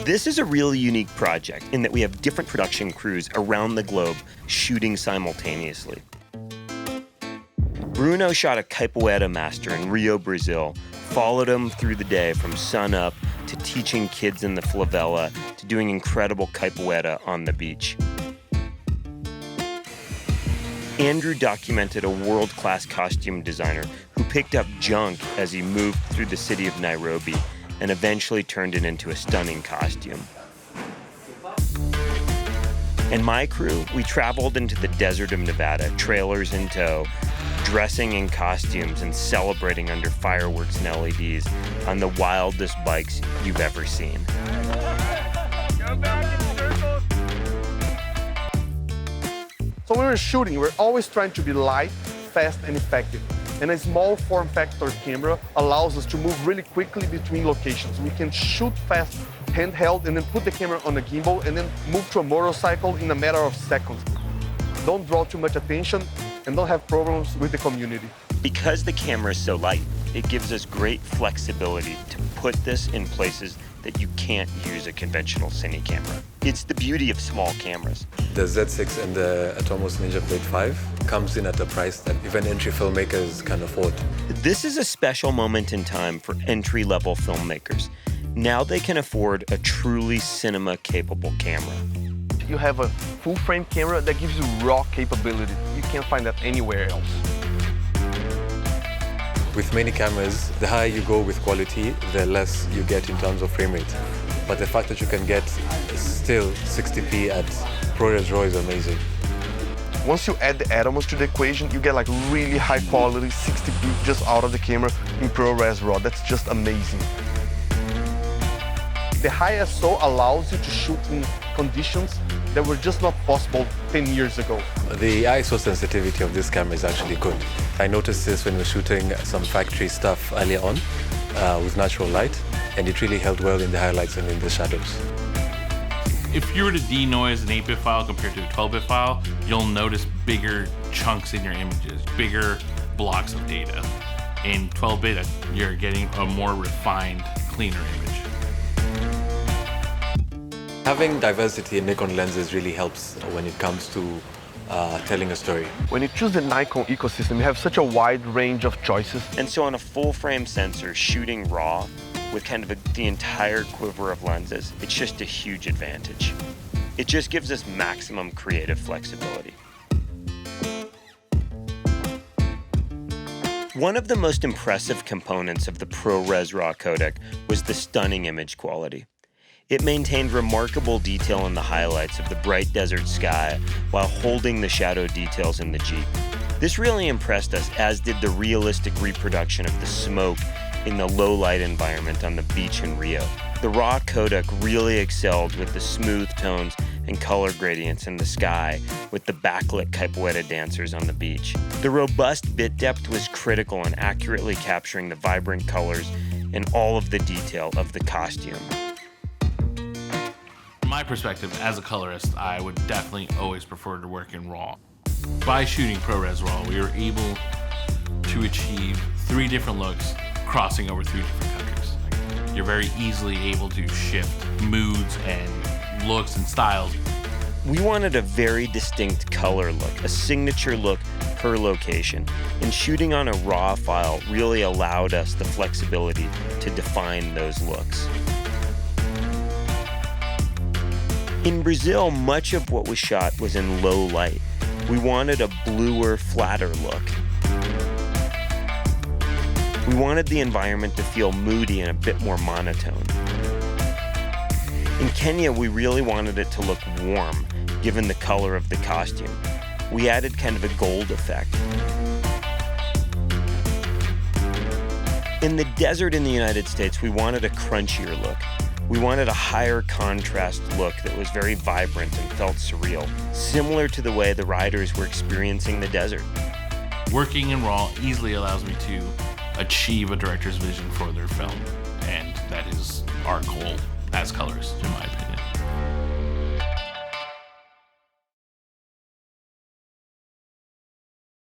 This is a really unique project in that we have different production crews around the globe shooting simultaneously. Bruno shot a capoeira master in Rio, Brazil, followed him through the day from sun up to teaching kids in the favela to doing incredible capoeira on the beach. Andrew documented a world-class costume designer who picked up junk as he moved through the city of Nairobi and eventually turned it into a stunning costume. And my crew, we traveled into the desert of Nevada, trailers in tow, dressing in costumes and celebrating under fireworks and LEDs on the wildest bikes you've ever seen. So when we're shooting, we're always trying to be light, fast, and effective. And a small form factor camera allows us to move really quickly between locations. We can shoot fast, handheld, and then put the camera on a gimbal, and then move to a motorcycle in a matter of seconds. Don't draw too much attention, and don't have problems with the community. Because the camera is so light, it gives us great flexibility to put this in places that you can't use a conventional cine camera. It's the beauty of small cameras. The Z6 and the Atomos Ninja Blade 5 comes in at a price that even entry filmmakers can afford. This is a special moment in time for entry-level filmmakers. Now they can afford a truly cinema-capable camera. You have a full-frame camera that gives you raw capability. You can't find that anywhere else. With many cameras, the higher you go with quality, the less you get in terms of frame rate. But the fact that you can get still 60p at ProRes RAW is amazing. Once you add the Atomos to the equation, you get like really high quality 60p just out of the camera in ProRes RAW. That's just amazing. The high ISO allows you to shoot in conditions that were just not possible 10 years ago. The ISO sensitivity of this camera is actually good. I noticed this when we were shooting some factory stuff earlier on with natural light, and it really held well in the highlights and in the shadows. If you were to denoise an 8-bit file compared to a 12-bit file, you'll notice bigger chunks in your images, bigger blocks of data. In 12-bit, you're getting a more refined, cleaner image. Having diversity in Nikon lenses really helps when it comes to telling a story. When you choose the Nikon ecosystem, you have such a wide range of choices. And so on a full-frame sensor, shooting RAW with kind of the entire quiver of lenses, it's just a huge advantage. It just gives us maximum creative flexibility. One of the most impressive components of the ProRes RAW codec was the stunning image quality. It maintained remarkable detail in the highlights of the bright desert sky while holding the shadow details in the Jeep. This really impressed us, as did the realistic reproduction of the smoke in the low-light environment on the beach in Rio. The RAW codec really excelled with the smooth tones and color gradients in the sky with the backlit capoeira dancers on the beach. The robust bit depth was critical in accurately capturing the vibrant colors and all of the detail of the costume. From my perspective, as a colorist, I would definitely always prefer to work in RAW. By shooting ProRes RAW, we were able to achieve 3 different looks crossing over 3 different countries. You're very easily able to shift moods and looks and styles. We wanted a very distinct color look, a signature look per location, and shooting on a RAW file really allowed us the flexibility to define those looks. In Brazil, much of what was shot was in low light. We wanted a bluer, flatter look. We wanted the environment to feel moody and a bit more monotone. In Kenya, we really wanted it to look warm, given the color of the costume. We added kind of a gold effect. In the desert in the United States, we wanted a crunchier look. We wanted a higher contrast look that was very vibrant and felt surreal, similar to the way the riders were experiencing the desert. Working in RAW easily allows me to achieve a director's vision for their film, and that is our goal as colorists, in my opinion.